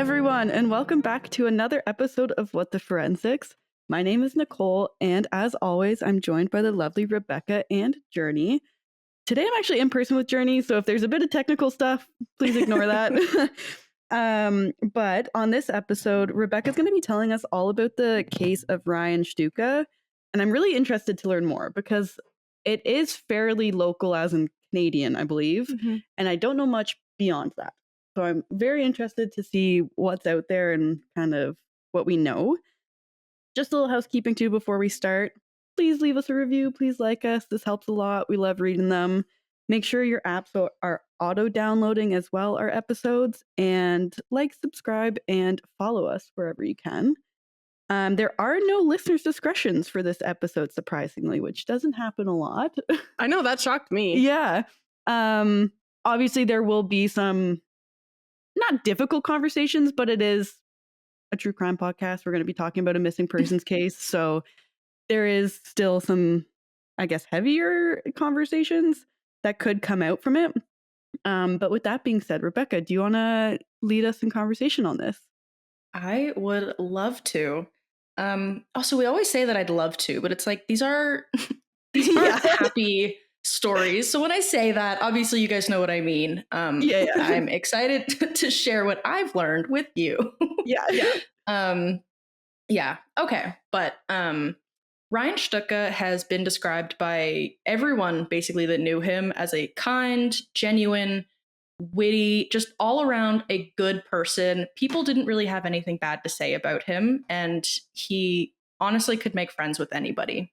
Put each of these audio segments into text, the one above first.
everyone, and welcome back to another episode of What the Forensics. My name is Nicole, and as always, I'm joined by the lovely Rebecca and Journey. Today, I'm actually in person with Journey, so if there's a bit of technical stuff, please ignore that. But on this episode, Rebecca's going to be telling us all about the case of Ryan Shtuka, and I'm really interested to learn more because it is fairly local, as in Canadian, I believe, and I don't know much beyond that. So I'm very interested to see what's out there and kind of what we know. Just a little housekeeping too before we start. Please leave us a review. Please like us. This helps a lot. We love reading them. Make sure your apps are auto-downloading as well our episodes. And like, subscribe, and follow us wherever you can. There are no listeners' discretions for this episode, surprisingly, which doesn't happen a lot. I know, that shocked me. Yeah. Obviously, there will be some not difficult conversations, but it is a true crime podcast. We're going to be talking about a missing persons case. So there is still some, I guess, heavier conversations that could come out from it. But with that being said, Rebecca, do you want to lead us in conversation on this? I would love to. Also, we always say that I'd love to, but it's like these aren't happy stories. So when I say that, obviously you guys know what I mean. I'm excited to share what I've learned with you. Okay. But Ryan Shtuka has been described by everyone basically that knew him as a kind, genuine, witty, just all around a good person. People didn't really have anything bad to say about him, and he honestly could make friends with anybody.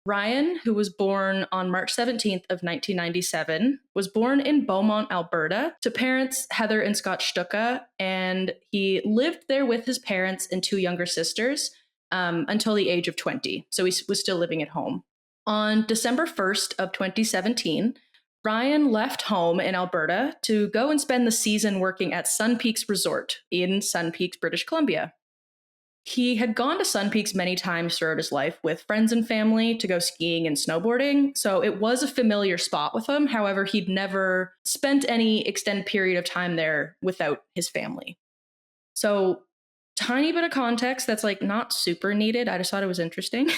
Ryan, who was born on March 17th of 1997, was born in Beaumont, Alberta, to parents Heather and Scott Shtuka, and he lived there with his parents and two younger sisters until the age of 20. So he was still living at home. On December 1st of 2017, Ryan left home in Alberta to go and spend the season working at Sun Peaks Resort in Sun Peaks, British Columbia. He had gone to Sun Peaks many times throughout his life with friends and family to go skiing and snowboarding, so it was a familiar spot with him. However, he'd never spent any extended period of time there without his family. So, tiny bit of context that's like not super needed. I just thought it was interesting.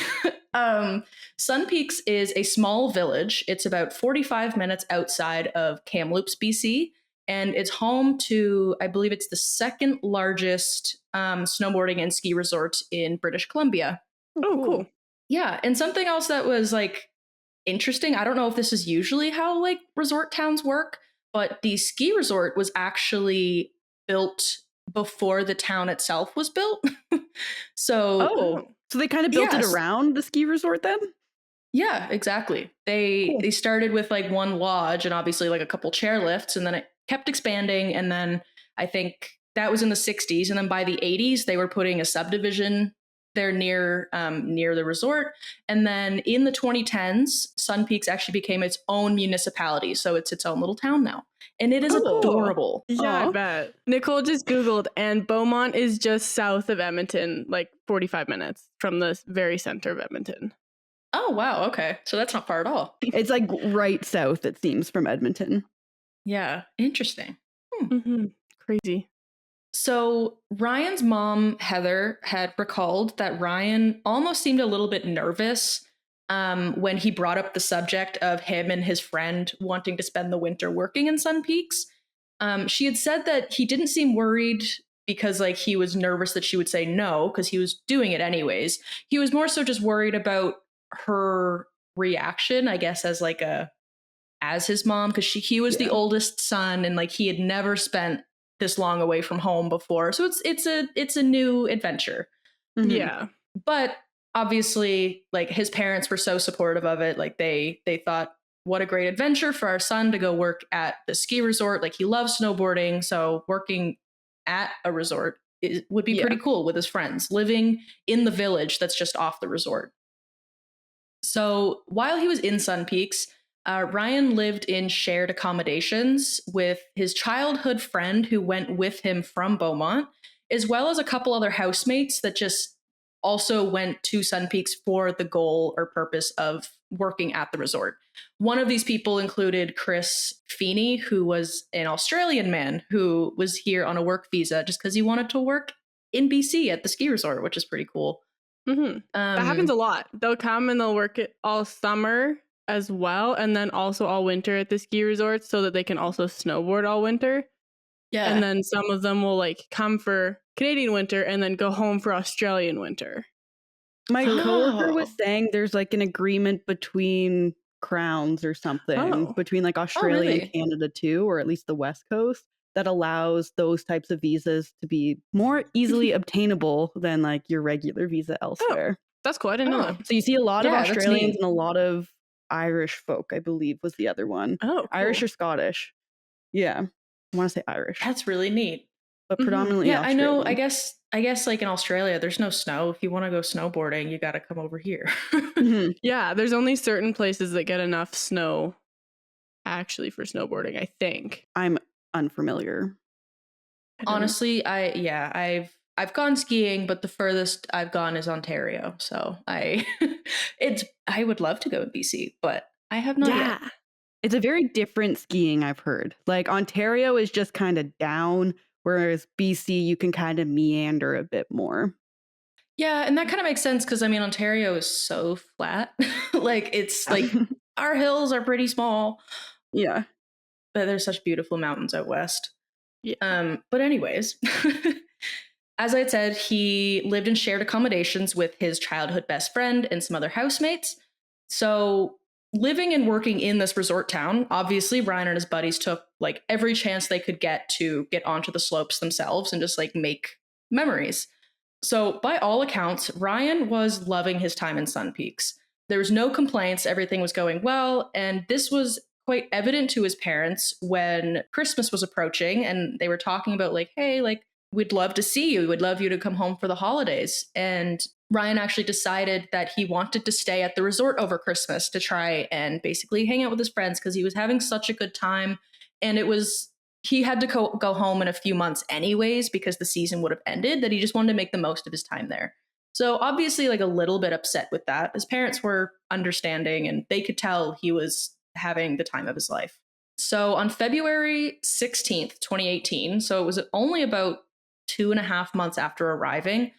Sun Peaks is a small village. It's about 45 minutes outside of Kamloops, BC. And it's home to, I believe it's the second largest snowboarding and ski resort in British Columbia. Oh, cool. Yeah. And something else that was like interesting, I don't know if this is usually how like resort towns work, but the ski resort was actually built before the town itself was built. So they kind of built it around the ski resort then? Yeah, exactly. They started with like one lodge and obviously like a couple chairlifts, and then it kept expanding. And then I think that was in the 60s. And then by the 80s, they were putting a subdivision there near the resort. And then in the 2010s, Sun Peaks actually became its own municipality. So it's its own little town now. And it is adorable. Yeah, I bet. Nicole just Googled, and Beaumont is just south of Edmonton, like 45 minutes from the very center of Edmonton. Oh, wow. Okay. So that's not far at all. It's like right south, it seems, from Edmonton. Yeah. Interesting. Crazy. So Ryan's mom, Heather, had recalled that Ryan almost seemed a little bit nervous when he brought up the subject of him and his friend wanting to spend the winter working in Sun Peaks. She had said that he didn't seem worried because like he was nervous that she would say no because he was doing it anyways. He was more so just worried about her reaction, I guess, as his mom, because he was the oldest son, and like he had never spent this long away from home before, so it's a new adventure. Yeah, but obviously like his parents were so supportive of it. Like they thought, what a great adventure for our son to go work at the ski resort. Like he loves snowboarding, so working at a resort would be pretty cool with his friends, living in the village that's just off the resort. So while he was in Sun Peaks, Ryan lived in shared accommodations with his childhood friend who went with him from Beaumont, as well as a couple other housemates that just also went to Sun Peaks for the goal or purpose of working at the resort. One of these people included Chris Feeney, who was an Australian man who was here on a work visa just because he wanted to work in BC at the ski resort, which is pretty cool. That happens a lot. They'll come and they'll work it all summer as well, and then also all winter at the ski resorts so that they can also snowboard all winter. Yeah. And then some of them will like come for Canadian winter and then go home for Australian winter. My coworker was saying there's like an agreement between crowns or something between like Australia and Canada too, or at least the West Coast, that allows those types of visas to be more easily obtainable than like your regular visa elsewhere. That's cool. I didn't know that. So you see a lot of Australians and a lot of Irish folk, I believe was the other one. Oh, cool. Irish or Scottish. Yeah. I want to say Irish. That's really neat. But predominantly Australian. I know. I guess like in Australia, there's no snow. If you want to go snowboarding, you got to come over here. Yeah, there's only certain places that get enough snow actually for snowboarding, I think. I'm unfamiliar. Honestly, I've gone skiing, but the furthest I've gone is Ontario. So I would love to go in BC, but I have not yet. It's a very different skiing, I've heard. Like Ontario is just kind of down, whereas BC you can kind of meander a bit more. Yeah, and that kind of makes sense because I mean Ontario is so flat. Like it's like our hills are pretty small. Yeah. But there's such beautiful mountains out west. Yeah. But anyways, as I had said, he lived in shared accommodations with his childhood best friend and some other housemates. So living and working in this resort town, obviously Ryan and his buddies took like every chance they could get to get onto the slopes themselves and just like make memories. So by all accounts, Ryan was loving his time in Sun Peaks. There was no complaints. Everything was going well. And this was quite evident to his parents when Christmas was approaching and they were talking about like, hey, like we'd love to see you. We'd love you to come home for the holidays. And Ryan actually decided that he wanted to stay at the resort over Christmas to try and basically hang out with his friends because he was having such a good time. And he had to go home in a few months anyways because the season would have ended, that he just wanted to make the most of his time there. So obviously like a little bit upset with that. His parents were understanding and they could tell he was having the time of his life. So on February 16th, 2018, so it was only about 2.5 months after arriving,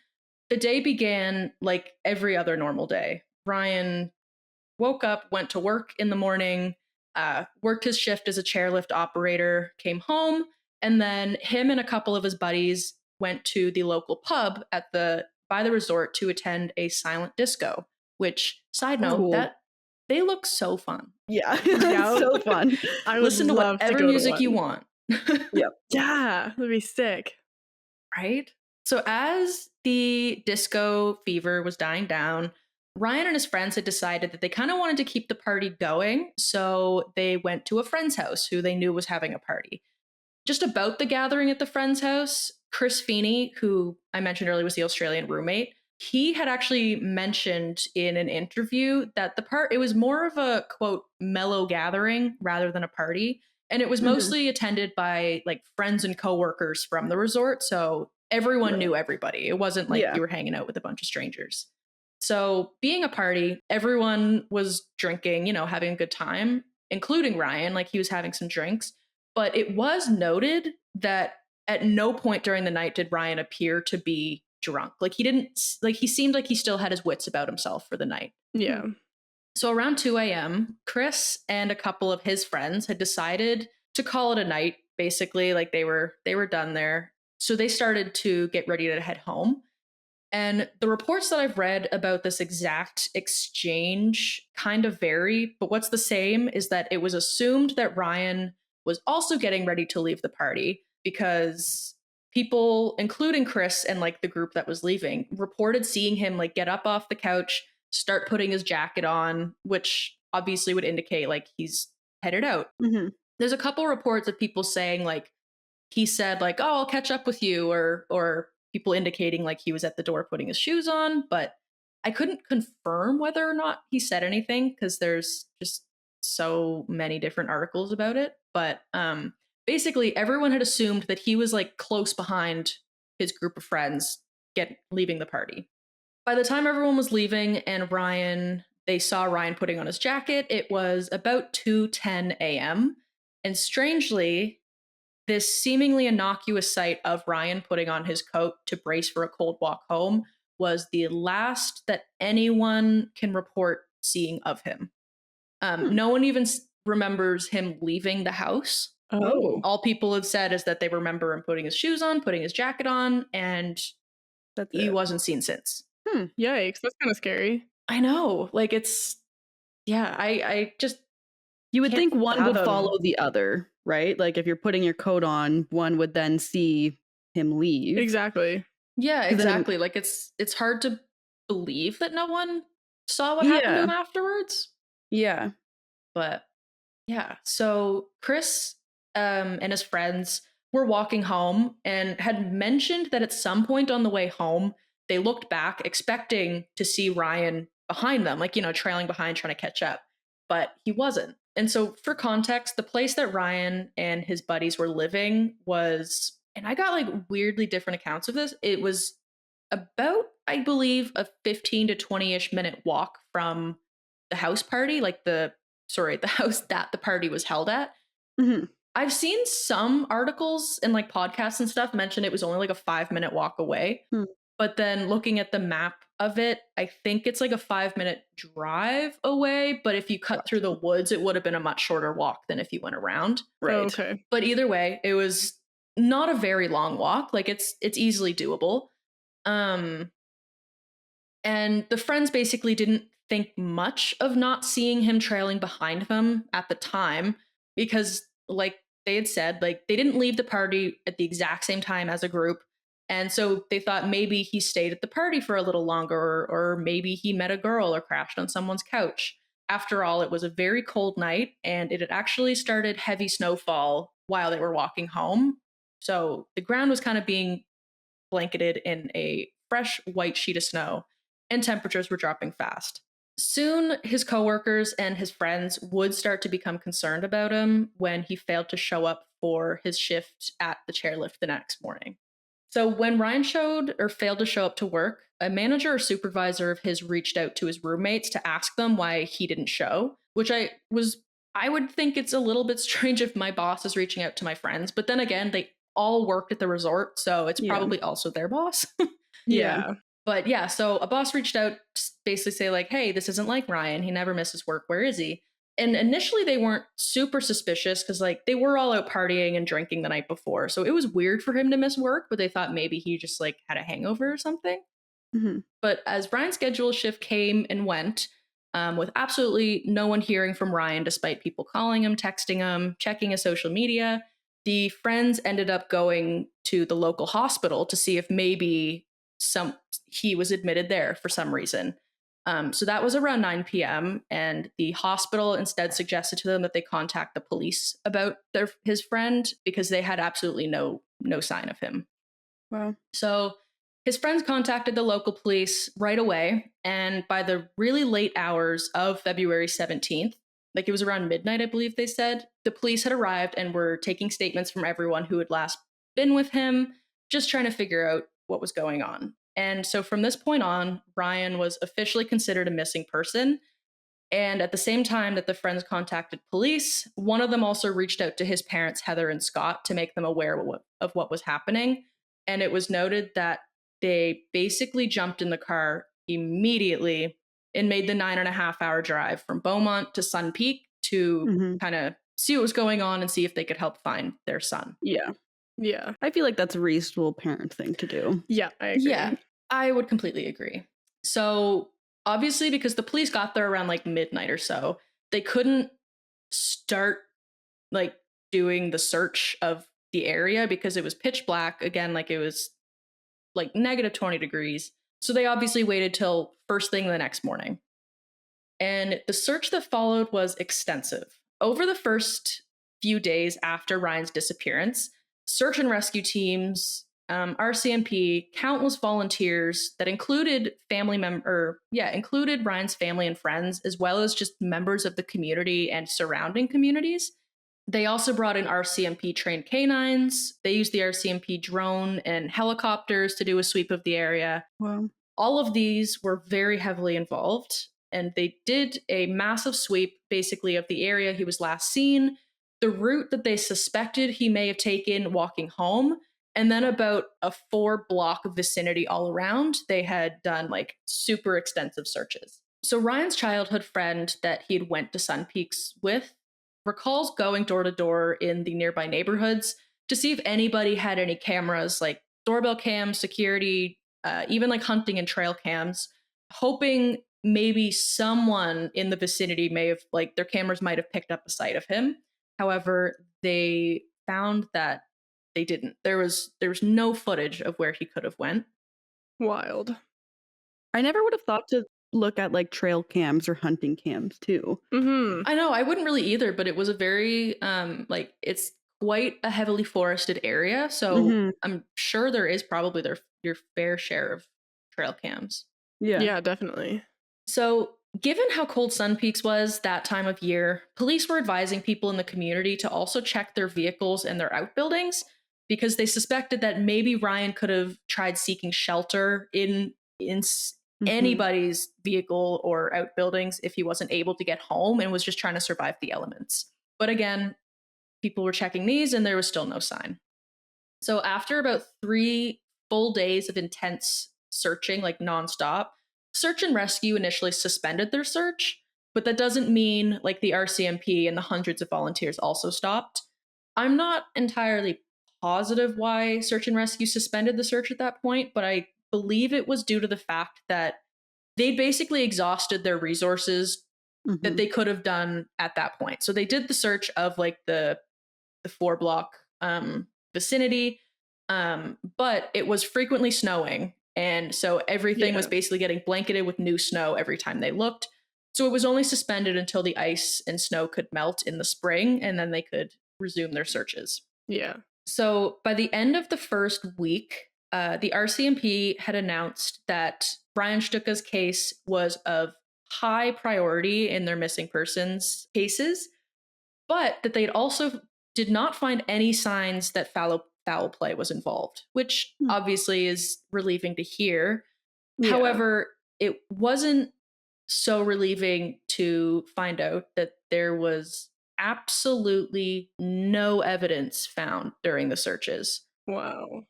the day began like every other normal day. Ryan woke up, went to work in the morning, worked his shift as a chairlift operator, came home, and then him and a couple of his buddies went to the local pub by the resort to attend a silent disco, which, side note, that they look so fun. Yeah, so fun. I listen to whatever music you want. Yep. Yeah, that'd be sick. Right? So as the disco fever was dying down, Ryan and his friends had decided that they kind of wanted to keep the party going. So they went to a friend's house who they knew was having a party. Just about the gathering at the friend's house, Chris Feeney, who I mentioned earlier was the Australian roommate, he had actually mentioned in an interview that it was more of a, quote, mellow gathering rather than a party. And it was mostly attended by like friends and coworkers from the resort. So everyone knew everybody. It wasn't like you were hanging out with a bunch of strangers. So being a party, everyone was drinking, having a good time, including Ryan. Like he was having some drinks. But it was noted that at no point during the night did Ryan appear to be drunk. Like he seemed like he still had his wits about himself for the night. Yeah. So around 2 a.m., Chris and a couple of his friends had decided to call it a night. Basically, like they were done there. So they started to get ready to head home. And the reports that I've read about this exact exchange kind of vary, but what's the same is that it was assumed that Ryan was also getting ready to leave the party because people, including Chris and like the group that was leaving, reported seeing him like get up off the couch, start putting his jacket on, which obviously would indicate like he's headed out. There's a couple reports of people saying like he said like, oh, I'll catch up with you, or people indicating like he was at the door putting his shoes on, but I couldn't confirm whether or not he said anything because there's just so many different articles about it. But basically everyone had assumed that he was like close behind his group of friends leaving the party. By the time everyone was leaving and Ryan they saw Ryan putting on his jacket. It was about 2:10 a.m. And strangely, this seemingly innocuous sight of Ryan putting on his coat to brace for a cold walk home was the last that anyone can report seeing of him. No one even remembers him leaving the house. Oh. All people have said is that they remember him putting his shoes on, putting his jacket on, and he wasn't seen since. Yikes, that's kind of scary. I know. Like, it's, yeah, I just. You would think one would fathom. follow the other, right? Like if you're putting your coat on, one would then see him leave. Exactly. Yeah, exactly. Like it's hard to believe that no one saw what happened to him afterwards. Yeah. But yeah, so Chris and his friends were walking home and had mentioned that at some point on the way home, they looked back expecting to see Ryan behind them, like, trailing behind, trying to catch up. But he wasn't. And so for context, the place that Ryan and his buddies were living was, and I got like weirdly different accounts of this, it was about, I believe, a 15 to 20-ish minute walk from the house party, like the house that the party was held at. Mm-hmm. I've seen some articles and like podcasts and stuff mention it was only like a 5-minute walk away. But then looking at the map of it, I think it's like a 5-minute drive away. But if you cut through the woods, it would have been a much shorter walk than if you went around. Right. Oh, okay. But either way, it was not a very long walk. Like it's easily doable. And the friends basically didn't think much of not seeing him trailing behind them at the time because, like they had said, like they didn't leave the party at the exact same time as a group. And so they thought maybe he stayed at the party for a little longer, or maybe he met a girl or crashed on someone's couch. After all, it was a very cold night and it had actually started heavy snowfall while they were walking home. So the ground was kind of being blanketed in a fresh white sheet of snow and temperatures were dropping fast. Soon, his coworkers and his friends would start to become concerned about him when he failed to show up for his shift at the chairlift the next morning. So when Ryan failed to show up to work, a manager or supervisor of his reached out to his roommates to ask them why he didn't show, which I would think it's a little bit strange if my boss is reaching out to my friends, but then again, they all worked at the resort, so it's probably also their boss. Yeah. But yeah, so a boss reached out to basically say like, hey, this isn't like Ryan. He never misses work. Where is he? And initially they weren't super suspicious because like they were all out partying and drinking the night before. So it was weird for him to miss work, but they thought maybe he just like had a hangover or something. Mm-hmm. But as Ryan's scheduled shift came and went, with absolutely no one hearing from Ryan, despite people calling him, texting him, checking his social media, the friends ended up going to the local hospital to see if maybe he was admitted there for some reason. So that was around 9 p.m. and the hospital instead suggested to them that they contact the police about his friend because they had absolutely no sign of him. Wow. So his friends contacted the local police right away, and by the really late hours of February 17th, like it was around midnight, I believe they said, the police had arrived and were taking statements from everyone who had last been with him, just trying to figure out what was going on. And so from this point on, Ryan was officially considered a missing person. And at the same time that the friends contacted police, one of them also reached out to his parents, Heather and Scott, to make them aware of what was happening. And it was noted that they basically jumped in the car immediately and made the 9.5-hour drive from Beaumont to Sun Peak to kind of see what was going on and see if they could help find their son. Yeah. Yeah. I feel like that's a reasonable parent thing to do. Yeah, I agree. Yeah, I would completely agree. So obviously, because the police got there around like midnight or so, they couldn't start like doing the search of the area because it was pitch black. Again, like it was like negative 20 degrees. So they obviously waited till first thing the next morning. And the search that followed was extensive. Over the first few days after Ryan's disappearance, search and rescue teams, RCMP, countless volunteers that included included Ryan's family and friends, as well as just members of the community and surrounding communities. They also brought in RCMP trained canines. They used the RCMP drone and helicopters to do a sweep of the area. Wow. All of these were very heavily involved. and they did a massive sweep basically of the area he was last seen, the route that they suspected he may have taken walking home, and then about a 4-block vicinity all around. They had done like super extensive searches. So Ryan's childhood friend that he had went to Sun Peaks with recalls going door to door in the nearby neighborhoods to see if anybody had any cameras, like doorbell cams, security, even like hunting and trail cams, hoping maybe someone in the vicinity may have, like, their cameras might have picked up a sight of him. However, they found that they didn't. There was no footage of where he could have went. Wild. I never would have thought to look at like trail cams or hunting cams too. I know, I wouldn't really either, but it was a very it's quite a heavily forested area, so I'm sure there is probably your fair share of trail cams. Yeah, definitely. So given how cold Sun Peaks was that time of year, police were advising people in the community to also check their vehicles and their outbuildings, because they suspected that maybe Ryan could have tried seeking shelter in anybody's vehicle or outbuildings if he wasn't able to get home and was just trying to survive the elements. But again, people were checking these and there was still no sign. So after about 3 full days of intense searching, like nonstop, search and rescue initially suspended their search, but that doesn't mean like the RCMP and the hundreds of volunteers also stopped. I'm not entirely positive why search and rescue suspended the search at that point, but I believe it was due to the fact that they basically exhausted their resources that they could have done at that point. So they did the search of like the 4-block vicinity, but it was frequently snowing, and so everything was basically getting blanketed with new snow every time they looked. So it was only suspended until the ice and snow could melt in the spring, and then they could resume their searches. Yeah. So by the end of the first week, the RCMP had announced that Ryan Shtuka's case was of high priority in their missing persons cases, but that they also did not find any signs that foul play was involved, which obviously is relieving to hear. Yeah. However, it wasn't so relieving to find out that there was absolutely no evidence found during the searches. Wow.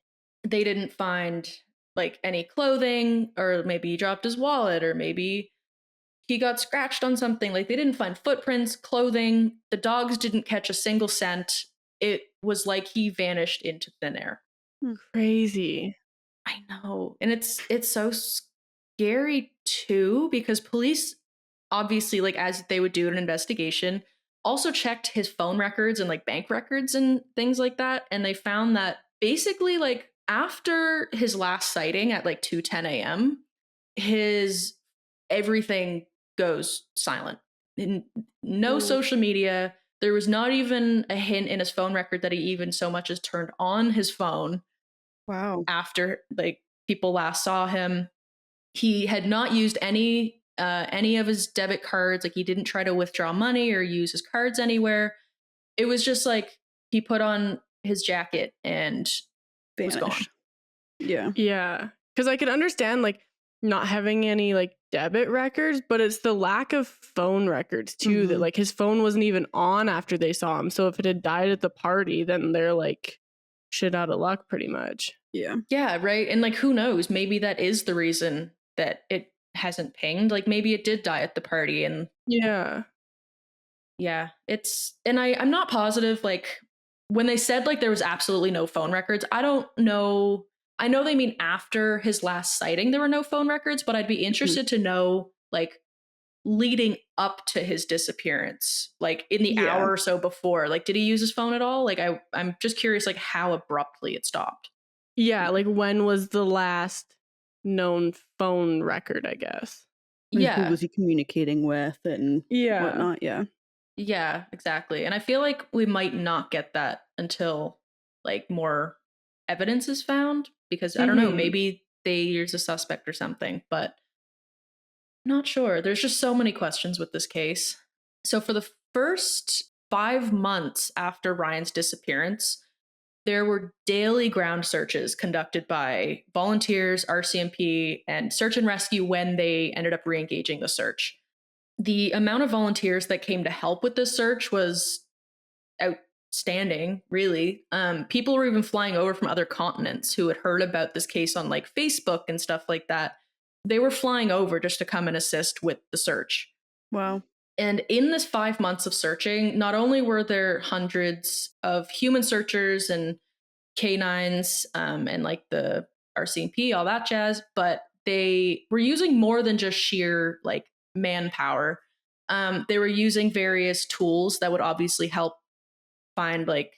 They didn't find like any clothing, or maybe he dropped his wallet, or maybe he got scratched on something. Like, they didn't find footprints, clothing. The dogs didn't catch a single scent. It was like he vanished into thin air. Crazy. I know. And it's so scary too, because police obviously, like, as they would do an investigation, also checked his phone records and like bank records and things like that. And they found that basically, like, after his last sighting at like 2:10 a.m., his everything goes silent. No social media. There was not even a hint in his phone record that he even so much as turned on his phone. Wow. After like people last saw him, he had not used any of his debit cards. Like, he didn't try to withdraw money or use his cards anywhere. It was just like he put on his jacket and was gone. Yeah. Yeah. Because I could understand like not having any like debit records, but it's the lack of phone records too, that like his phone wasn't even on after they saw him. So if it had died at the party, then they're like shit out of luck pretty much. Yeah. Yeah, right. And like, who knows? Maybe that is the reason that it hasn't pinged. Like, maybe it did die at the party. And yeah, it's, and I'm not positive. Like, when they said like there was absolutely no phone records, I don't know. I know they mean after his last sighting there were no phone records, but I'd be interested to know, like, leading up to his disappearance, like in the hour or so before, like, did he use his phone at all? Like, I'm just curious, like, how abruptly it stopped. Yeah, like when was the last known phone record, I guess. And who was he communicating with and whatnot? Yeah, exactly. And I feel like we might not get that until like more evidence is found, because I don't know, maybe they use a suspect or something, but not sure. There's just so many questions with this case. So for the first 5 months after Ryan's disappearance, there were daily ground searches conducted by volunteers, RCMP, and search and rescue when they ended up re-engaging the search. The amount of volunteers that came to help with this search was outstanding, really. People were even flying over from other continents who had heard about this case on like Facebook and stuff like that. They were flying over just to come and assist with the search. Wow. And in this 5 months of searching, not only were there hundreds of human searchers and canines and like the RCMP, all that jazz, but they were using more than just sheer like manpower. They were using various tools that would obviously help find like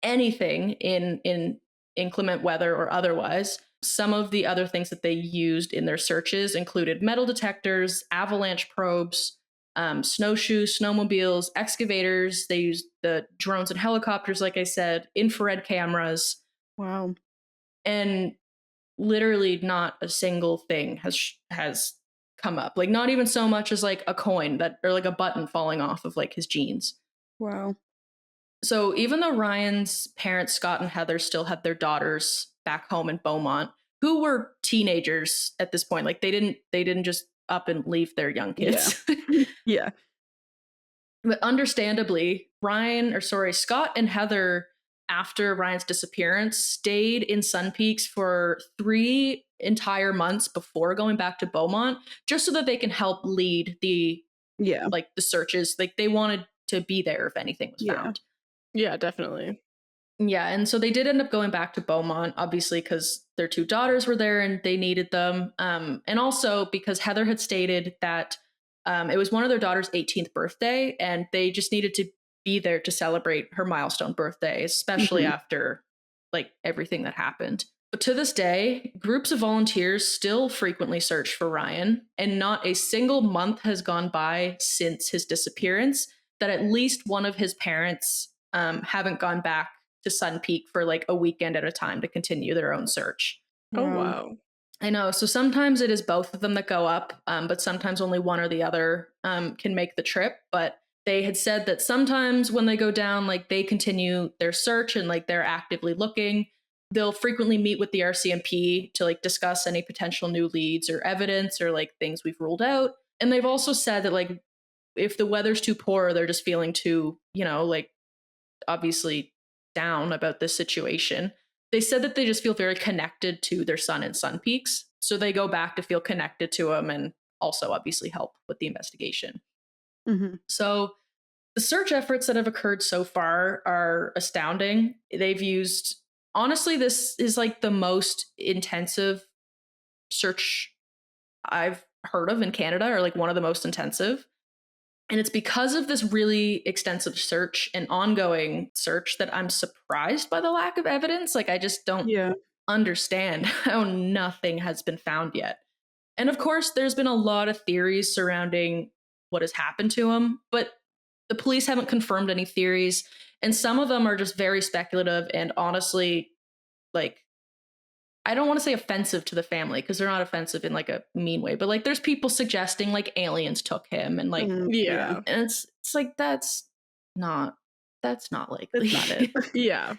anything in inclement weather or otherwise. Some of the other things that they used in their searches included metal detectors, avalanche probes, snowshoes, snowmobiles, excavators. They used the drones and helicopters, like I said, infrared cameras. Wow. And literally not a single thing has come up. Like not even so much as like a coin that or like a button falling off of like his jeans. Wow. So even though Ryan's parents, Scott and Heather, still had their daughters back home in Beaumont, who were teenagers at this point, like they didn't just up and leave their young kids. Yeah. But understandably, Scott and Heather, after Ryan's disappearance, stayed in Sun Peaks for 3 entire months before going back to Beaumont, just so that they can help lead the searches. Like they wanted to be there if anything was found. Yeah, definitely. Yeah, and so they did end up going back to Beaumont, obviously, because their 2 daughters were there and they needed them. And also because Heather had stated that it was one of their daughter's 18th birthday, and they just needed to be there to celebrate her milestone birthday, especially after like everything that happened. But to this day, groups of volunteers still frequently search for Ryan, and not a single month has gone by since his disappearance that at least one of his parents haven't gone back to Sun Peak for like a weekend at a time to continue their own search. Oh, wow. I know. So sometimes it is both of them that go up, but sometimes only one or the other can make the trip. But they had said that sometimes when they go down, like they continue their search and like they're actively looking. They'll frequently meet with the RCMP to like discuss any potential new leads or evidence or like things we've ruled out. And they've also said that like if the weather's too poor, they're just feeling too, like obviously down about this situation. They said that they just feel very connected to their son in Sun Peaks. So they go back to feel connected to him and also obviously help with the investigation. So the search efforts that have occurred so far are astounding. They've used, honestly, this is like the most intensive search I've heard of in Canada, or like one of the most intensive. And it's because of this really extensive search and ongoing search that I'm surprised by the lack of evidence. Like, I just don't understand how nothing has been found yet. And of course, there's been a lot of theories surrounding what has happened to him, but the police haven't confirmed any theories. And some of them are just very speculative and honestly, like, I don't want to say offensive to the family because they're not offensive in like a mean way, but like there's people suggesting like aliens took him and like, and it's like, that's not likely. That's not it.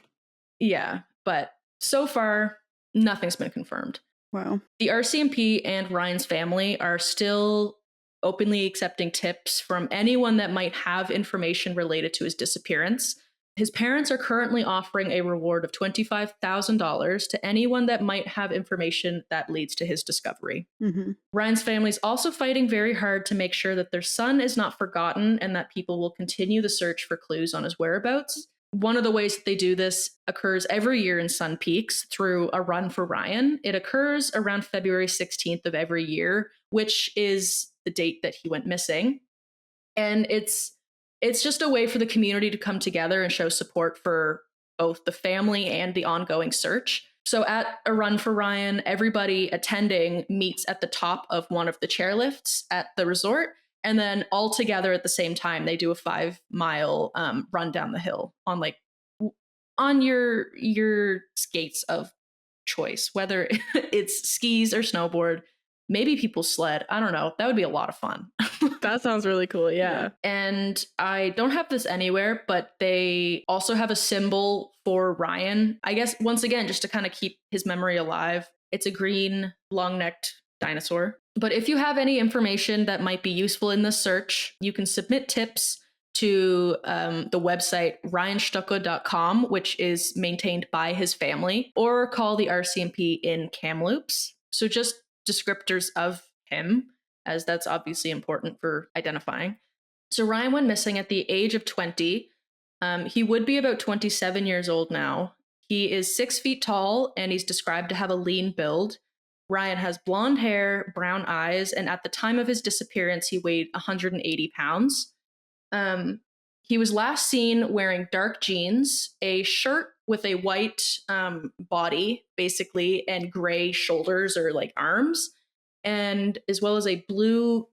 Yeah. But so far, nothing's been confirmed. Wow. The RCMP and Ryan's family are still openly accepting tips from anyone that might have information related to his disappearance. His parents are currently offering a reward of $25,000 to anyone that might have information that leads to his discovery. Ryan's family is also fighting very hard to make sure that their son is not forgotten and that people will continue the search for clues on his whereabouts. One of the ways that they do this occurs every year in Sun Peaks through a run for Ryan. It occurs around February 16th of every year, which is the date that he went missing. And it's just a way for the community to come together and show support for both the family and the ongoing search. So at a run for Ryan, everybody attending meets at the top of one of the chairlifts at the resort. And then all together at the same time, they do a 5-mile run down the hill on your skates of choice, whether it's skis or snowboard. Maybe people sled. I don't know. That would be a lot of fun. That sounds really cool. Yeah. And I don't have this anywhere, but they also have a symbol for Ryan. I guess, once again, just to kind of keep his memory alive. It's a green, long-necked dinosaur. But if you have any information that might be useful in this search, you can submit tips to the website ryanshtuka.com, which is maintained by his family, or call the RCMP in Kamloops. So just descriptors of him, as that's obviously important for identifying. So Ryan went missing at the age of 20. He would be about 27 years old now. He is 6 feet tall, and he's described to have a lean build. Ryan has blonde hair, brown eyes, and at the time of his disappearance, he weighed 180 pounds. He was last seen wearing dark jeans, a shirt with a white body, basically, and gray shoulders or like arms, and as well as a blue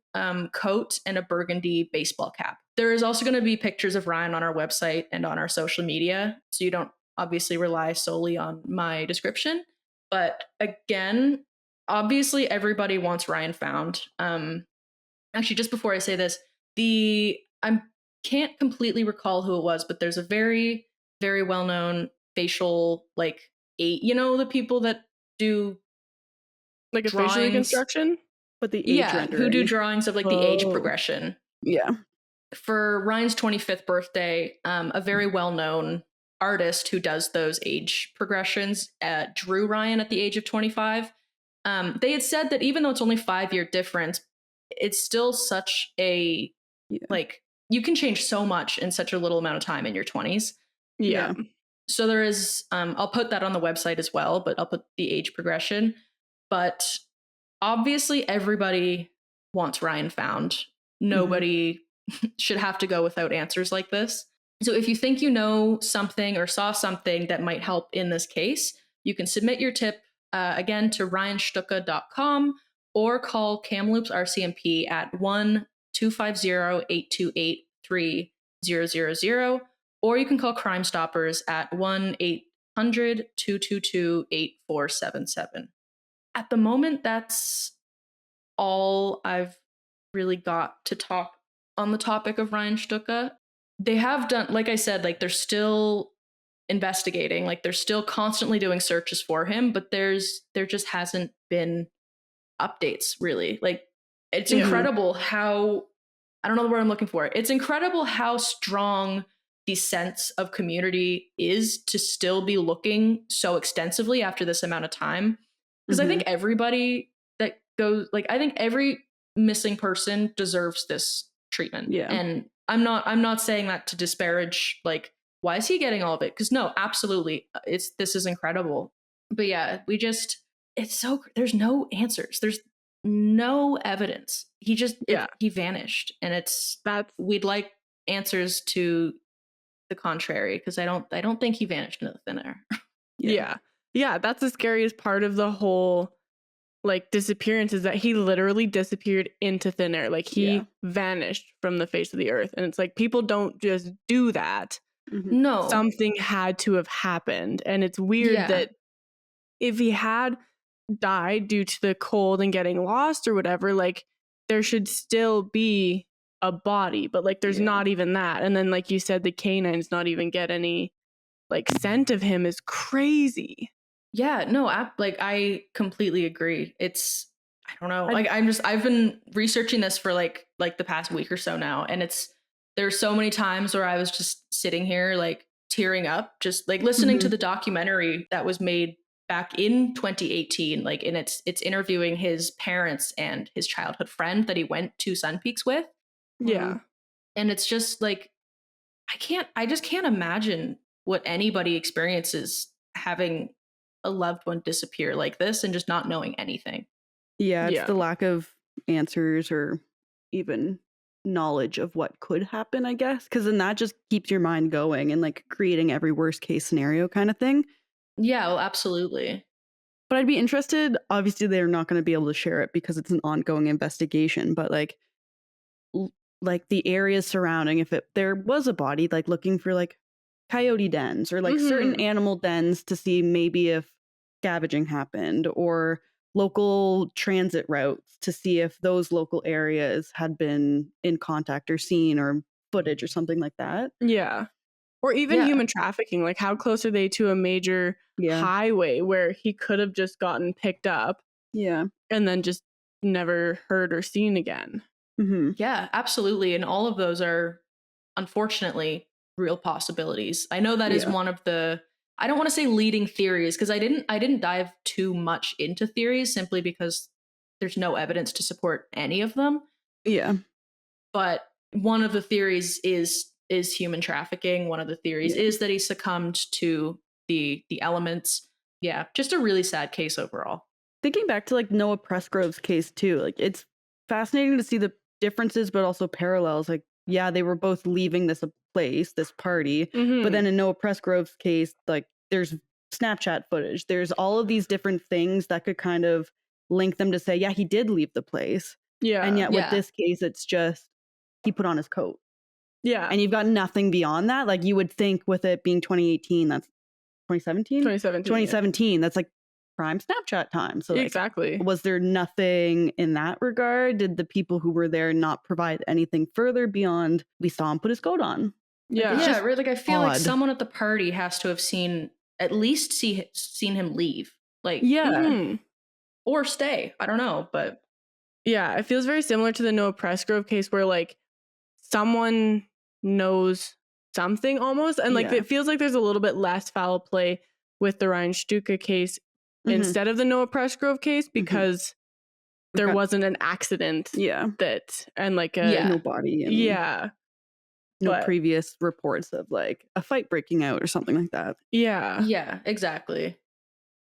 coat and a burgundy baseball cap. There is also going to be pictures of Ryan on our website and on our social media, so you don't obviously rely solely on my description. But again, obviously everybody wants Ryan found. Actually, just before I say this, I can't completely recall who it was, but there's a very, very well-known facial, like, the people that do like a facial reconstruction, but the age rendering. Who do drawings of like the age progression. Yeah. For Ryan's 25th birthday, a very well-known artist who does those age progressions drew Ryan at the age of 25. They had said that even though it's only 5-year difference, it's still such a like, you can change so much in such a little amount of time in your 20s. Yeah. So there is, I'll put that on the website as well, but I'll put the age progression. But obviously everybody wants Ryan found. Nobody should have to go without answers like this. So if you think you know something or saw something that might help in this case, you can submit your tip again to ryanshtuka.com or call Kamloops RCMP at 1-250-828-3000, or you can call Crime Stoppers at 1-800-222-8477. At the moment, that's all I've really got to talk on the topic of Ryan Shtuka. They have done, like I said, like they're still investigating, like they're still constantly doing searches for him, but there just hasn't been updates really. Like it's incredible how, I don't know the word I'm looking for. It's incredible how strong the sense of community is to still be looking so extensively after this amount of time. Because I think everybody that goes, like, I think every missing person deserves this treatment. Yeah. And I'm not saying that to disparage, like, why is he getting all of it? Because no, absolutely. This is incredible. But yeah, there's no answers. There's no evidence. He vanished. And we'd like answers to the contrary, because I don't think he vanished into the thin air. Yeah, that's the scariest part of the whole like disappearance, is that he literally disappeared into thin air. Like he vanished from the face of the earth. And it's like, people don't just do that. No, something had to have happened. And it's weird that if he had died due to the cold and getting lost or whatever, like there should still be a body, but like there's not even that. And then like you said, the canines not even get any like scent of him is crazy. Yeah, no, I completely agree. I don't know. I've been researching this for like the past week or so now, and there's so many times where I was just sitting here like tearing up, just like listening to the documentary that was made back in 2018, like, and it's interviewing his parents and his childhood friend that he went to Sun Peaks with. Yeah. And it's just like, I just can't imagine what anybody experiences having a loved one disappear like this and just not knowing anything. Yeah, it's the lack of answers or even knowledge of what could happen, I guess, because then that just keeps your mind going and like creating every worst case scenario kind of thing. Yeah, well, absolutely. But I'd be interested, obviously they're not going to be able to share it because it's an ongoing investigation, but like the areas surrounding, if there was a body, like looking for like coyote dens or like certain animal dens to see maybe if scavenging happened, or local transit routes to see if those local areas had been in contact or seen or footage or something like that. Yeah. Or even human trafficking. Like how close are they to a major highway where he could have just gotten picked up? Yeah. And then just never heard or seen again. Mm-hmm. Yeah, absolutely. And all of those are unfortunately real possibilities. I know that is one of the, I don't want to say leading theories, because I didn't dive too much into theories simply because there's no evidence to support any of them. Yeah. But one of the theories is human trafficking. One of the theories is that he succumbed to the elements. Yeah, just a really sad case overall. Thinking back to like Noah Pressgrove's case too, like it's fascinating to see the differences but also parallels. Like, yeah, they were both leaving this place, this party, but then in Noah Pressgrove's case, like there's Snapchat footage, there's all of these different things that could kind of link them to say, yeah, he did leave the place. Yeah. And yet with this case, it's just he put on his coat. Yeah. And you've got nothing beyond that. Like you would think with it being 2018, that's 2017? 2017. That's like prime Snapchat time. So like, exactly. Was there nothing in that regard? Did the people who were there not provide anything further beyond we saw him put his coat on? Yeah. Yeah, really, like I feel like odd. someone at the party has to have seen him leave. Like, or stay. I don't know, but yeah, it feels very similar to the Noah Pressgrove case where like someone knows something almost, and like it feels like there's a little bit less foul play with the Ryan Shtuka case instead of the Noah Pressgrove case because there wasn't an accident. That and like no body. And no previous reports of like a fight breaking out or something like that. Yeah, exactly.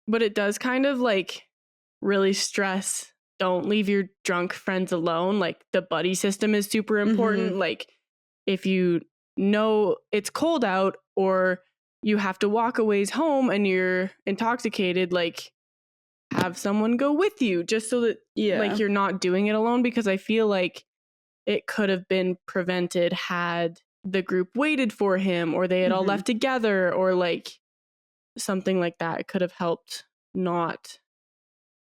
But it does kind of like really stress, don't leave your drunk friends alone. Like the buddy system is super important. Like if you know it's cold out or you have to walk a ways home and you're intoxicated, like have someone go with you just so that like you're not doing it alone, because I feel like it could have been prevented had the group waited for him or they had all left together or like something like that. It could have helped not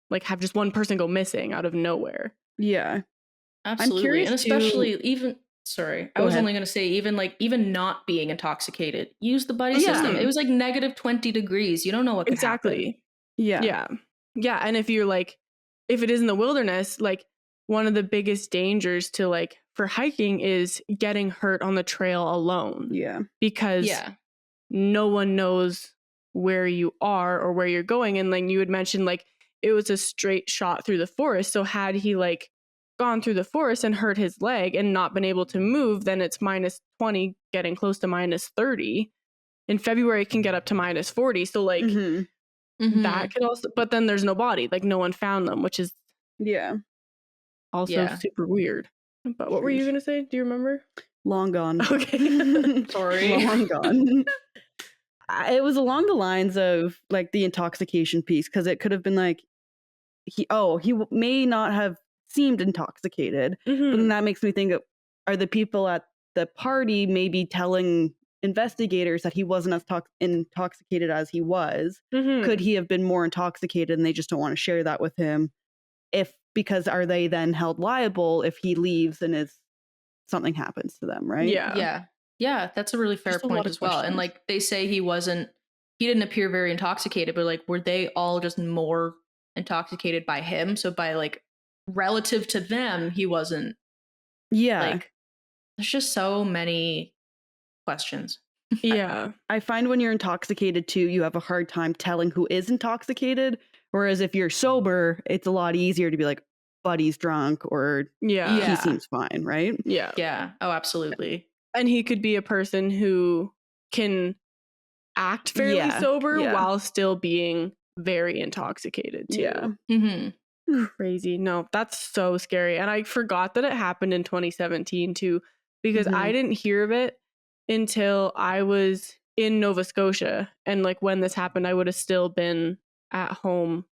like have just one person go missing out of nowhere. Yeah. Absolutely. And especially I was only going to say even not being intoxicated, use the buddy system. It was like negative 20 degrees. You don't know what could happen. Yeah. And if you're like, if it is in the wilderness, like one of the biggest dangers to like for hiking is getting hurt on the trail alone. Yeah. Because no one knows where you are or where you're going. And then you had mentioned like it was a straight shot through the forest. So had he like gone through the forest and hurt his leg and not been able to move, then it's minus 20 getting close to minus 30. In February it can get up to minus 40. So like that could also, but then there's no body, like no one found them, which is also super weird. But what were you gonna say? Do you remember? Long gone. Okay. Sorry. Long gone. It was along the lines of like the intoxication piece, because it could have been like he may not have seemed intoxicated, but then that makes me think of, are the people at the party maybe telling investigators that he wasn't as intoxicated as he was? Could he have been more intoxicated and they just don't want to share that with him? Because are they then held liable if he leaves and something happens to them, right? Yeah, that's a really fair point as well. And like they say he didn't appear very intoxicated, but like were they all just more intoxicated by him? So by like relative to them, he wasn't. Like there's just so many questions. I find when you're intoxicated too, you have a hard time telling who is intoxicated. Whereas if you're sober, it's a lot easier to be like, buddy's drunk or he seems fine, right? Yeah. Oh, absolutely. And he could be a person who can act fairly sober while still being very intoxicated too. Crazy. No, that's so scary. And I forgot that it happened in 2017 too, because I didn't hear of it until I was in Nova Scotia. And like when this happened, I would have still been at home,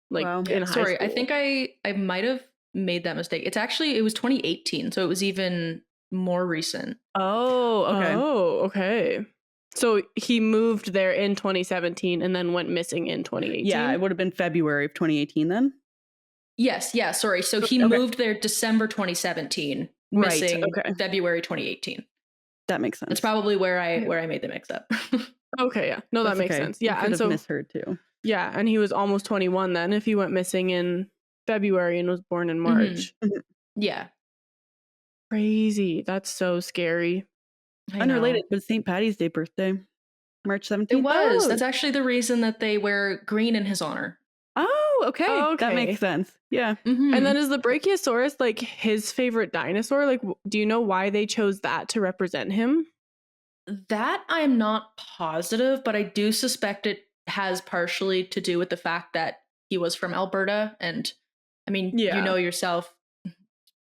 like in high school. I think I might have made that mistake. It was 2018, so it was even more recent. Okay. So he moved there in 2017 and then went missing in 2018. Yeah, it would have been February of 2018 then. Yes, sorry. So he moved there December 2017, missing February 2018. That makes sense. That's probably where I made the mix up. Okay, yeah. No, that makes sense. Yeah, and so misheard too. Yeah, and he was almost 21 then if he went missing in February and was born in March. Yeah. Crazy. That's so scary. Unrelated, but St. Patty's Day birthday, March 17th. It was. That's actually the reason that they wear green in his honor. Oh, okay. That Okay. makes sense. Yeah. And then is the Brachiosaurus like his favorite dinosaur? Like, do you know why they chose that to represent him? That I am not positive, but I do suspect it has partially to do with the fact that he was from Alberta. And I mean, you know yourself,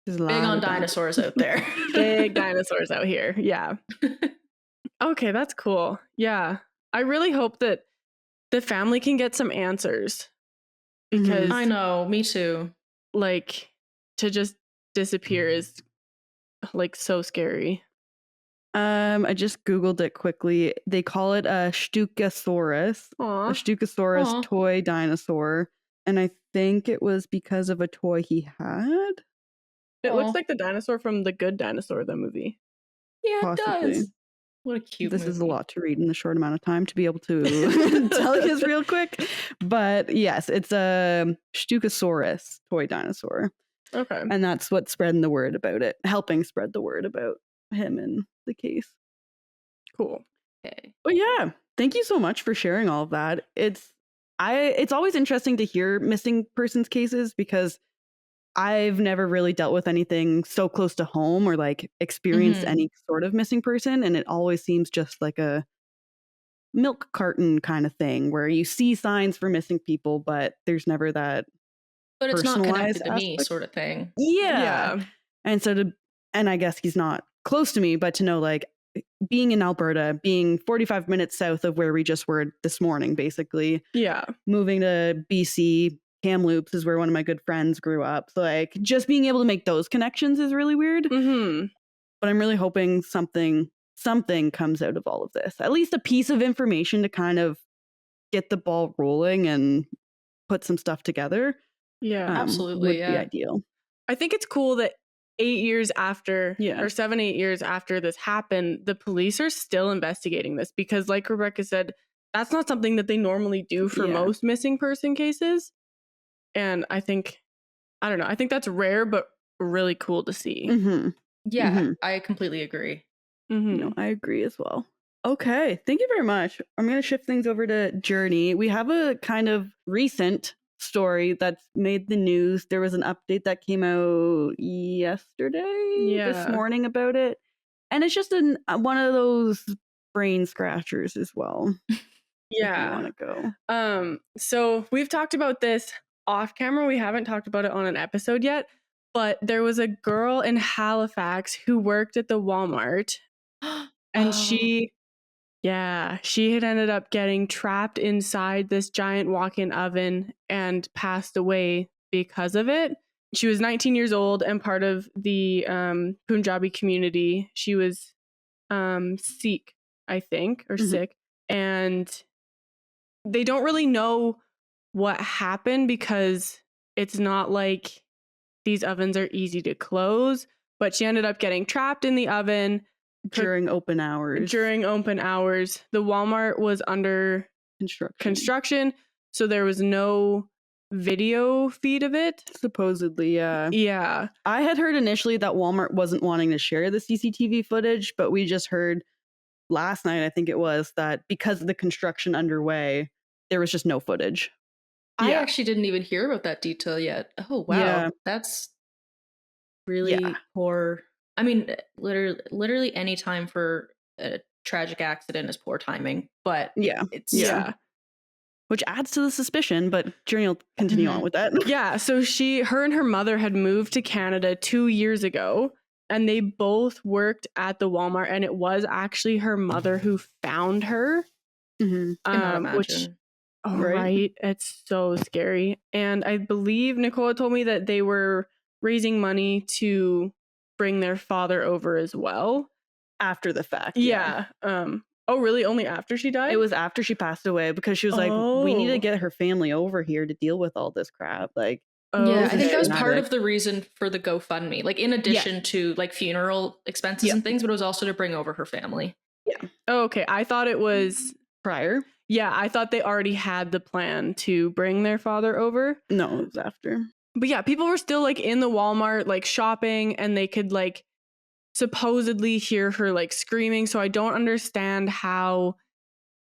There's big on dinosaurs out there. Big dinosaurs out here. Yeah. Okay, that's cool. Yeah. I really hope that the family can get some answers. Because I know, me too. Like, to just disappear is like so scary. I just Googled it quickly. They call it a Shtukasaurus. Aww. A Shtukasaurus toy dinosaur. And I think it was because of a toy he had. It looks like the dinosaur from The Good Dinosaur, the movie. Yeah, Possibly. it does. What a cute This movie. is a lot to read in a short amount of time to be able to tell you this real quick. But yes, it's a Shtukasaurus toy dinosaur. Okay. And that's what's spreading the word about it, helping spread the word about him in the case. Cool. Okay. But yeah, thank you so much for sharing all of that. It's always interesting to hear missing persons cases because I've never really dealt with anything so close to home or like experienced any sort of missing person. And it always seems just like a milk carton kind of thing where you see signs for missing people, but there's never that. But it's not connected to aspect. me sort of thing. Yeah. And so and I guess he's not close to me, but to know like being in Alberta, being 45 minutes south of where we just were this morning, basically. Yeah. Moving to BC, Kamloops is where one of my good friends grew up. So like just being able to make those connections is really weird. But I'm really hoping something comes out of all of this. At least a piece of information to kind of get the ball rolling and put some stuff together. Yeah, absolutely. Would be ideal. I think it's cool that 8 years after, or 7-8 years after this happened, the police are still investigating this because, like Rebecca said, that's not something that they normally do for most missing person cases. And I think that's rare, but really cool to see. Yeah, I completely agree. No, I agree as well. Okay, thank you very much. I'm going to shift things over to Journey. We have a kind of recent story that's made the news. There was an update that came out this morning about it. And it's just one of those brain scratchers as well. Yeah. If you want to go. So we've talked about this off camera. We haven't talked about it on an episode yet, but there was a girl in Halifax who worked at the Walmart and she had ended up getting trapped inside this giant walk-in oven and passed away because of it. She was 19 years old and part of the Punjabi community. She was Sikh, I think, or sick. And they don't really know what happened because it's not like these ovens are easy to close, but she ended up getting trapped in the oven during open hours. The Walmart was under construction, so there was no video feed of it. Supposedly, yeah. Yeah. I had heard initially that Walmart wasn't wanting to share the CCTV footage, but we just heard last night, I think it was, that because of the construction underway, there was just no footage. I actually didn't even hear about that detail yet. Oh, wow. Yeah. That's really poor. I mean, literally any time for a tragic accident is poor timing, but it's which adds to the suspicion, but Journey will continue on with that. Yeah, so her and her mother had moved to Canada 2 years ago, and they both worked at the Walmart, and it was actually her mother who found her. Which, right? It's so scary. And I believe Nicola told me that they were raising money to bring their father over as well. After the fact. Yeah. Oh, really? Only after she died? It was after she passed away because she was like, we need to get her family over here to deal with all this crap. Like, I think that was part of the reason for the GoFundMe. Like, in addition to like funeral expenses and things, but it was also to bring over her family. Yeah. Oh, okay. I thought it was prior. Yeah, I thought they already had the plan to bring their father over. No, it was after. But yeah, people were still like in the Walmart like shopping, and they could like supposedly hear her like screaming. So I don't understand how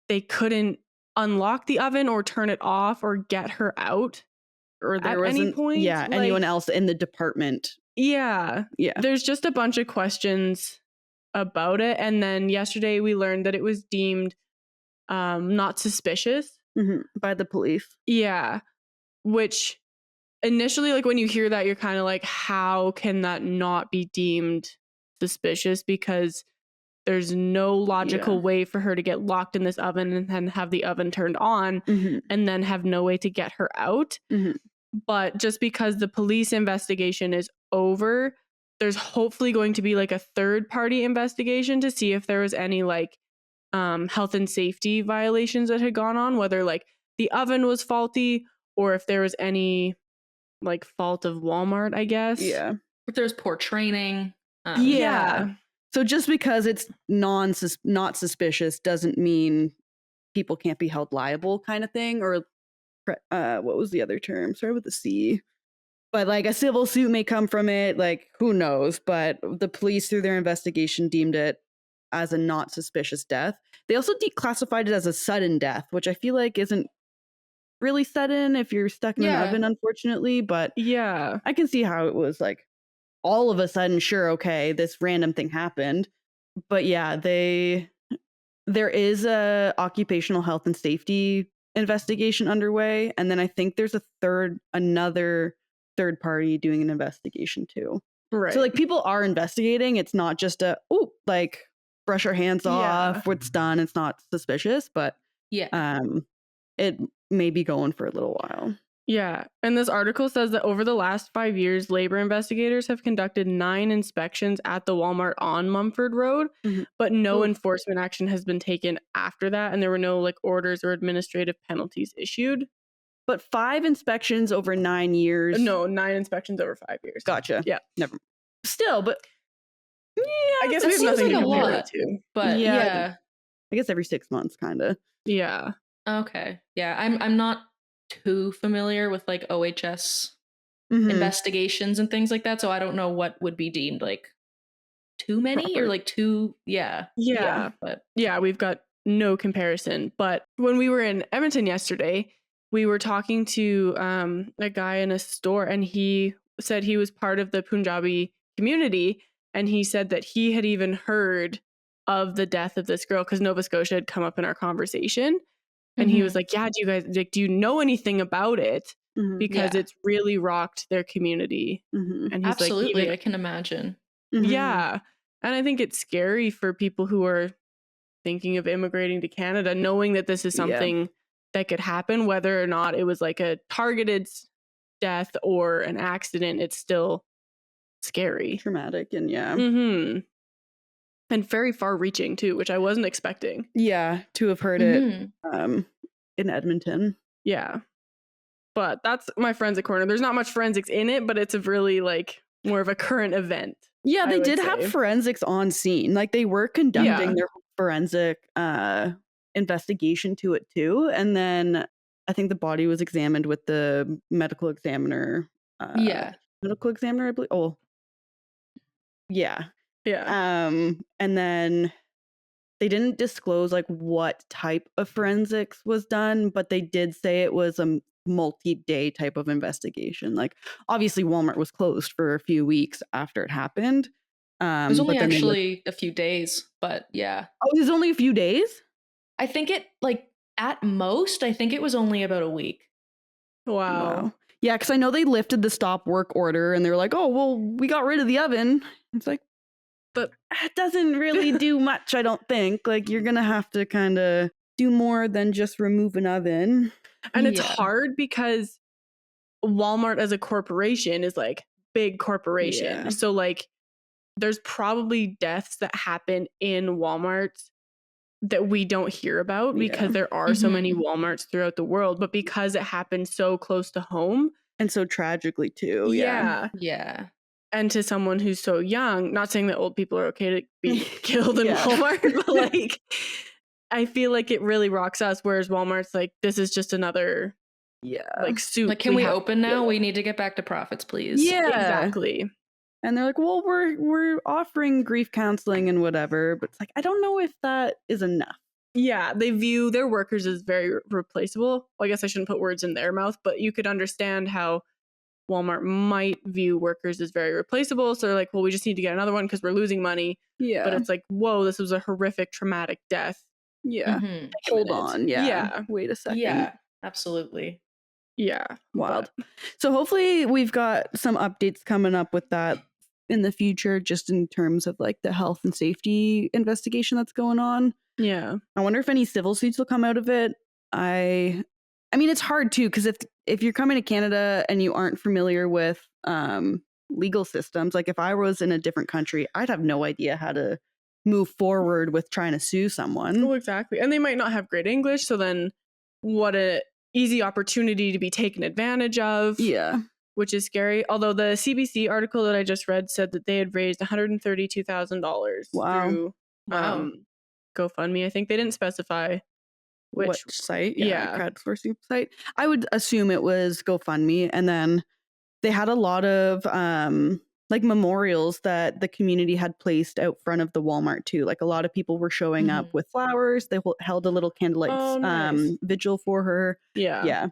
they couldn't unlock the oven or turn it off or get her out, or there at any wasn't point. anyone Like, else in the department. yeah. There's just a bunch of questions about it. And then yesterday we learned that it was deemed not suspicious by the police. Yeah. Which initially, like when you hear that, you're kind of like, how can that not be deemed suspicious? Because there's no logical way for her to get locked in this oven and then have the oven turned on and then have no way to get her out. But just because the police investigation is over, there's hopefully going to be like a third party investigation to see if there was any like health and safety violations that had gone on, whether like the oven was faulty or if there was any like fault of Walmart, I guess. Yeah. If there's poor training. Yeah. So just because it's not suspicious doesn't mean people can't be held liable, kind of thing. Or what was the other term? Sorry, with the C. But like a civil suit may come from it. Like who knows? But the police, through their investigation, deemed it as a not suspicious death. They also declassified it as a sudden death, which I feel like isn't really sudden if you're stuck in an oven, unfortunately. But yeah, I can see how it was like all of a sudden, sure, okay, this random thing happened. But yeah, there is a occupational health and safety investigation underway, and then I think there's another third party doing an investigation too. Right. So like people are investigating. It's not just like brush our hands off, what's done. It's not suspicious, but it may be going for a little while. Yeah. And this article says that over the last 5 years, labor investigators have conducted 9 inspections at the Walmart on Mumford Road, but no enforcement action has been taken after that. And there were no like orders or administrative penalties issued. But 5 inspections over 9 years. No, 9 inspections over 5 years. Gotcha. Yeah. Never. Still, but yeah, I guess we have nothing to compare it to. But yeah. I guess every 6 months, kind of. Yeah. Okay. Yeah, I'm not too familiar with like OHS investigations and things like that, so I don't know what would be deemed like too many or like too but yeah, we've got no comparison. But when we were in Edmonton yesterday, we were talking to a guy in a store, and he said he was part of the Punjabi community, and he said that he had even heard of the death of this girl because Nova Scotia had come up in our conversation. And he was like, yeah, do you know anything about it? Because it's really rocked their community. And he's absolutely, like, I can imagine. Yeah. And I think it's scary for people who are thinking of immigrating to Canada, knowing that this is something that could happen, whether or not it was like a targeted death or an accident. It's still scary. Traumatic, and and very far reaching too, which I wasn't expecting. Yeah, to have heard it in Edmonton. Yeah. But that's my forensic corner. There's not much forensics in it, but it's a really like more of a current event. Yeah, they did have forensics on scene. Like they were conducting their forensic investigation to it too. And then I think the body was examined with the medical examiner. Medical examiner, I believe. Oh, yeah. Yeah. And then they didn't disclose like what type of forensics was done, but they did say it was a multi-day type of investigation. Like obviously Walmart was closed for a few weeks after it happened. It was only actually a few days, but yeah. Oh, it was only a few days? I think it like at most, I think it was only about a week. Wow. Yeah, because I know they lifted the stop work order and they were like, oh, well, we got rid of the oven. It's like, but it doesn't really do much, I don't think. Like, you're going to have to kind of do more than just remove an oven. And it's hard because Walmart as a corporation is like big corporation. Yeah. So like there's probably deaths that happen in Walmart that we don't hear about because there are so many Walmarts throughout the world, but because it happened so close to home. And so tragically too. Yeah. And to someone who's so young, not saying that old people are okay to be killed in Walmart, but like, I feel like it really rocks us. Whereas Walmart's like, this is just another Yeah. like soup. Like, can we have open to now? get We need to get back to profits, please. Yeah. exactly. And they're like, well, we're offering grief counseling and whatever, but it's like, I don't know if that is enough. Yeah, they view their workers as very replaceable. Well, I guess I shouldn't put words in their mouth, but you could understand how Walmart might view workers as very replaceable. So they're like, well, we just need to get another one because we're losing money. Yeah. But it's like, whoa, this was a horrific, traumatic death. Yeah. Mhm. Hold on. Yeah. Yeah. Wait a second. Yeah, absolutely. Yeah. Wild. but- So hopefully we've got some updates coming up with that in the future, just in terms of like the health and safety investigation that's going on. Yeah. I wonder if any civil suits will come out of it. I mean, it's hard too, because if you're coming to Canada and you aren't familiar with legal systems, like if I was in a different country, I'd have no idea how to move forward with trying to sue someone. Oh, exactly. And they might not have great English. So then what a easy opportunity to be taken advantage of. Yeah. Which is scary. Although the CBC article that I just read said that they had raised $132,000 Wow. through Wow. GoFundMe. I think they didn't specify which site. yeah. Crowdsourcing site. I would assume it was GoFundMe, and then they had a lot of like memorials that the community had placed out front of the Walmart too. Like a lot of people were showing up with flowers. They held a little candlelight nice. vigil for her. Yeah.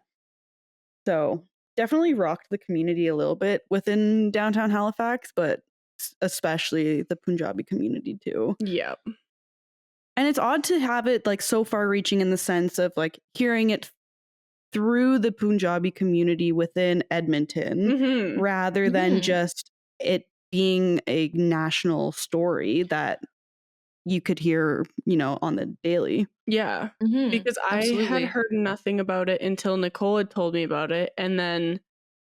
So definitely rocked the community a little bit within downtown Halifax, but especially the Punjabi community too. Yeah. And it's odd to have it like so far reaching in the sense of like hearing it through the Punjabi community within Edmonton rather than just it being a national story that you could hear, on the daily. Yeah. Because I had heard nothing about it until Nicole had told me about it. And then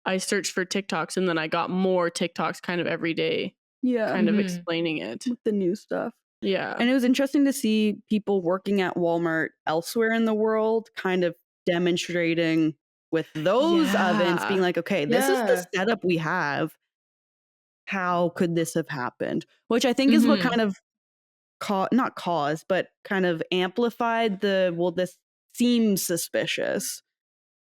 I searched for TikToks, and then I got more TikToks kind of every day. Yeah. Kind of explaining it. With the new stuff. Yeah. And it was interesting to see people working at Walmart elsewhere in the world kind of demonstrating with those ovens, being like, okay, this is the setup we have. How could this have happened? Which I think is what kind of not caused, but kind of amplified this seems suspicious.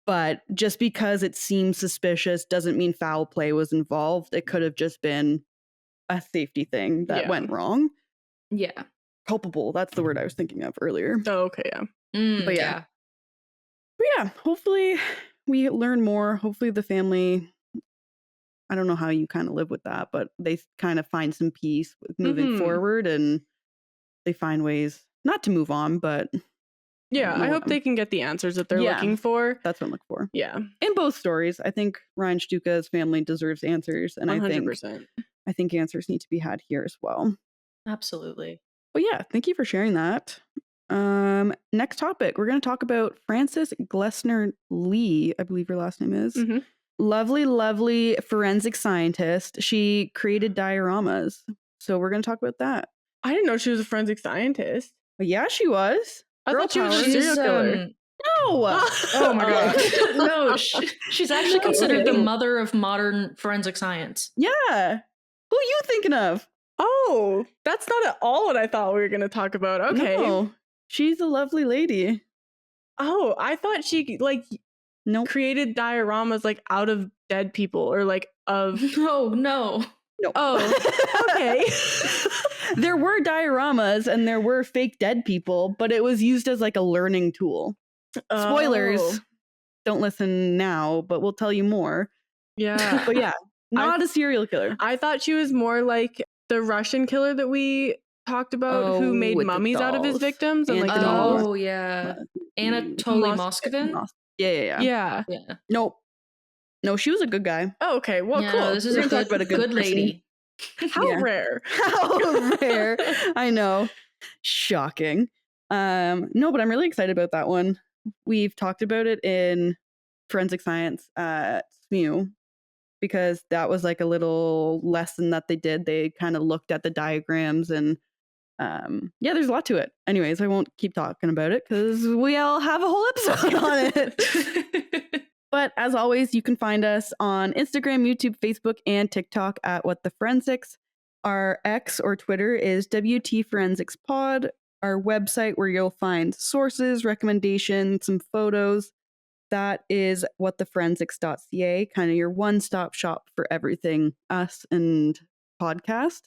But just because it seems suspicious doesn't mean foul play was involved. It could have just been a safety thing that went wrong. Yeah. Culpable. That's the word I was thinking of earlier. Oh, okay, yeah. But yeah. But yeah, hopefully we learn more. Hopefully the family, I don't know how you kind of live with that, but they kind of find some peace with moving forward, and they find ways not to move on, but yeah, I hope they can get the answers that they're looking for. That's what I'm looking for. Yeah. In both stories, I think Ryan Shtuka's family deserves answers, and 100%. I think answers need to be had here as well. Absolutely. But yeah, thank you for sharing that. Next topic, we're going to talk about Frances Glessner Lee, I believe her last name is. Lovely forensic scientist. She created dioramas. So we're going to talk about that. I didn't know she was a forensic scientist. But yeah, she was. I thought she was a serial killer. No. Oh my god. No, she's actually considered the mother of modern forensic science. Yeah. Who are you thinking of? Oh, that's not at all what I thought we were going to talk about. Okay. No, she's a lovely lady. Oh, I thought she created dioramas like out of dead people or like of. No. Oh, okay. There were dioramas and there were fake dead people, but it was used as like a learning tool. Spoilers. Don't listen now, but we'll tell you more. Yeah. But yeah, not a serial killer. I thought she was more like the Russian killer that we talked about who made mummies out of his victims and like the dolls. Oh yeah. Anatoly Moskovin? Yeah. Nope. No, she was a good guy. Oh, okay. Well, cool. This is a good lady. How rare. How rare. I know. Shocking. No, but I'm really excited about that one. We've talked about it in forensic science at SMU because that was like a little lesson that they did. They kind of looked at the diagrams and there's a lot to it. Anyways, I won't keep talking about it because we all have a whole episode on it. But as always, you can find us on Instagram, YouTube, Facebook, and TikTok at What the Forensics. Our X or Twitter is WT Forensics Pod. Our website where you'll find sources, recommendations, some photos, that is whattheforensics.ca, kind of your one-stop shop for everything us and podcast.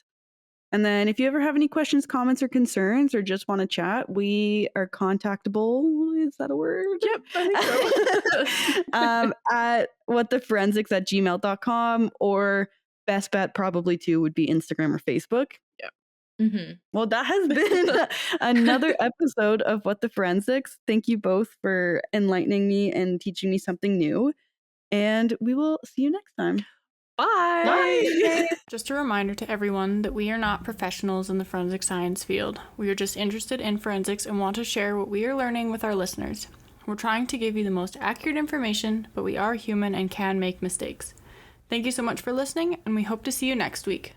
And then if you ever have any questions, comments, or concerns, or just want to chat, we are contactable. Is that a word? Yep, I think so. At whattheforensics@gmail.com, or best bet probably too would be Instagram or Facebook. Yeah. Mm-hmm. Well, that has been another episode of What the Forensics. Thank you both for enlightening me and teaching me something new. And we will see you next time. Bye. Bye. Just a reminder to everyone that we are not professionals in the forensic science field. We are just interested in forensics and want to share what we are learning with our listeners. We're trying to give you the most accurate information, but we are human and can make mistakes. Thank you so much for listening, and we hope to see you next week.